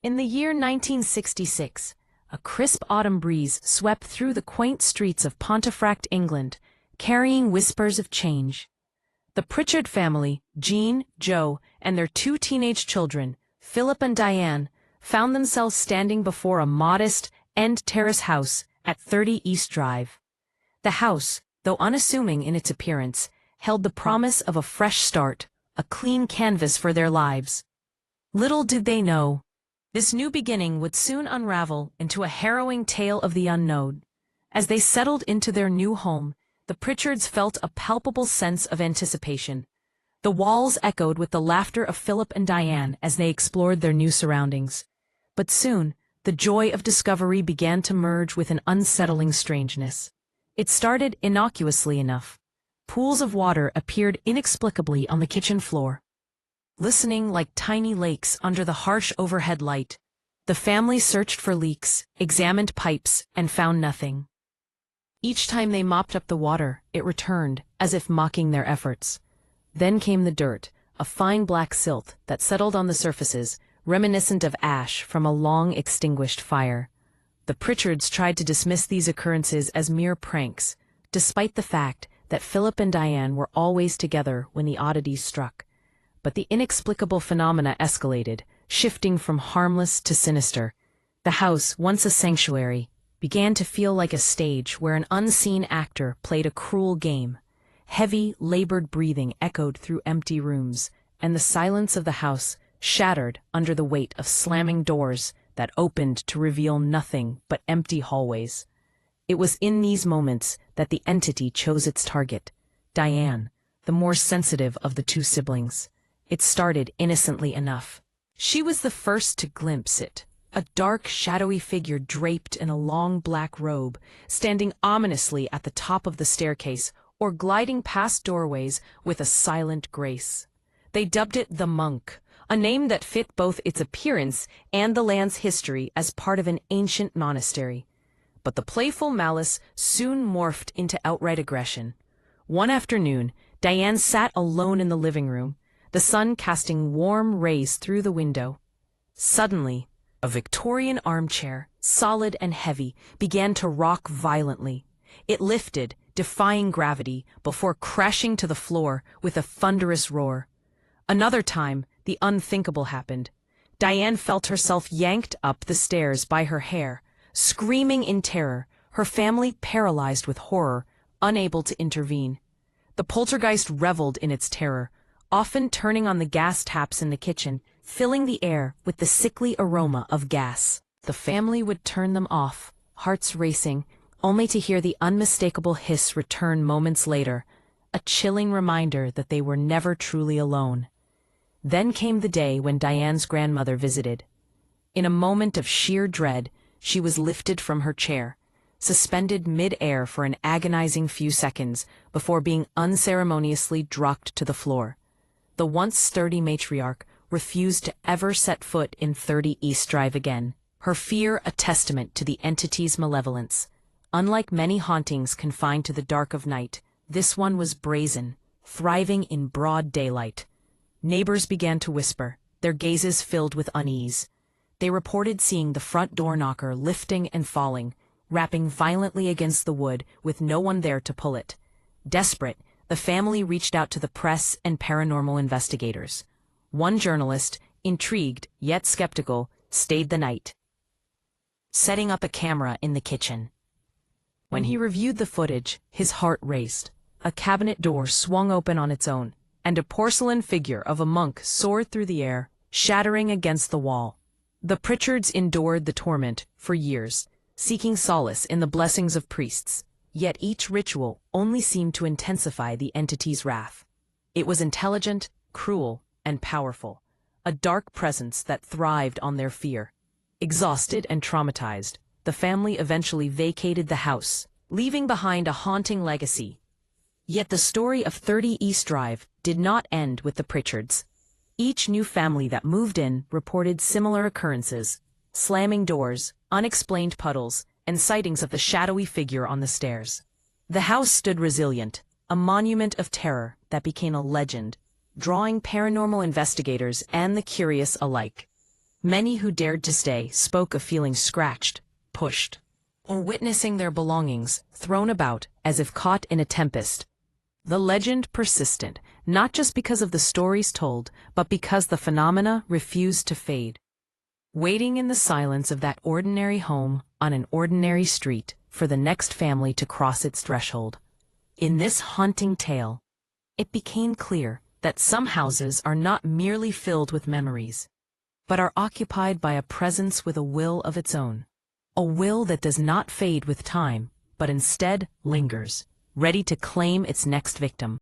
In the year 1966, a crisp autumn breeze swept through the quaint streets of Pontefract, England, carrying whispers of change. The Pritchard family, Jean, Joe, and their two teenage children, Philip and Diane, found themselves standing before a modest end-terrace house at 30 East Drive. The house, though unassuming in its appearance, held the promise of a fresh start, a clean canvas for their lives. Little did they know, this new beginning would soon unravel into a harrowing tale of the unknown. As they settled into their new home, the Pritchards felt a palpable sense of anticipation. The walls echoed with the laughter of Philip and Diane as they explored their new surroundings. But soon, the joy of discovery began to merge with an unsettling strangeness. It started innocuously enough. Pools of water appeared inexplicably on the kitchen floor. Listening like tiny lakes under the harsh overhead light, the family searched for leaks, examined pipes, and found nothing. Each time they mopped up the water, it returned, as if mocking their efforts. Then came the dirt, a fine black silt that settled on the surfaces, reminiscent of ash from a long-extinguished fire. The Pritchards tried to dismiss these occurrences as mere pranks, despite the fact that Philip and Diane were always together when the oddities struck. But the inexplicable phenomena escalated, shifting from harmless to sinister. The house, once a sanctuary, began to feel like a stage where an unseen actor played a cruel game. Heavy, labored breathing echoed through empty rooms, and the silence of the house shattered under the weight of slamming doors that opened to reveal nothing but empty hallways. It was in these moments that the entity chose its target, Diane, the more sensitive of the two siblings. It started innocently enough. She was the first to glimpse it, a dark, shadowy figure draped in a long black robe, standing ominously at the top of the staircase or gliding past doorways with a silent grace. They dubbed it the Monk, a name that fit both its appearance and the land's history as part of an ancient monastery. But the playful malice soon morphed into outright aggression. One afternoon, Diane sat alone in the living room, the sun casting warm rays through the window. Suddenly, a Victorian armchair, solid and heavy, began to rock violently. It lifted, defying gravity, before crashing to the floor with a thunderous roar. Another time, the unthinkable happened. Diane felt herself yanked up the stairs by her hair, screaming in terror, her family paralyzed with horror, unable to intervene. The poltergeist reveled in its terror, often turning on the gas taps in the kitchen, filling the air with the sickly aroma of gas. The family would turn them off, hearts racing, only to hear the unmistakable hiss return moments later, a chilling reminder that they were never truly alone. Then came the day when Diane's grandmother visited. In a moment of sheer dread, she was lifted from her chair, suspended mid-air for an agonizing few seconds before being unceremoniously dropped to the floor. The once sturdy matriarch refused to ever set foot in 30 East Drive again, her fear a testament to the entity's malevolence. Unlike many hauntings confined to the dark of night, this one was brazen, thriving in broad daylight. Neighbors began to whisper, their gazes filled with unease. They reported seeing the front door knocker lifting and falling, rapping violently against the wood with no one there to pull it. Desperate, the family reached out to the press and paranormal investigators. One journalist, intrigued yet skeptical, stayed the night, setting up a camera in the kitchen. When he reviewed the footage, his heart raced. A cabinet door swung open on its own, and a porcelain figure of a monk soared through the air, shattering against the wall. The Pritchards endured the torment for years, seeking solace in the blessings of priests. Yet each ritual only seemed to intensify the entity's wrath. It was intelligent, cruel, and powerful, a dark presence that thrived on their fear. Exhausted and traumatized, the family eventually vacated the house, leaving behind a haunting legacy. Yet the story of 30 East Drive did not end with the Pritchards. Each new family that moved in reported similar occurrences: slamming doors, unexplained puddles, and sightings of the shadowy figure on the stairs. The house stood resilient, a monument of terror that became a legend, drawing paranormal investigators and the curious alike. Many who dared to stay spoke of feeling scratched, pushed, or witnessing their belongings thrown about as if caught in a tempest. The legend persisted, not just because of the stories told, but because the phenomena refused to fade. Waiting in the silence of that ordinary home on an ordinary street for the next family to cross its threshold. In this haunting tale, it became clear that some houses are not merely filled with memories, but are occupied by a presence with a will of its own. A will that does not fade with time, but instead lingers, ready to claim its next victim.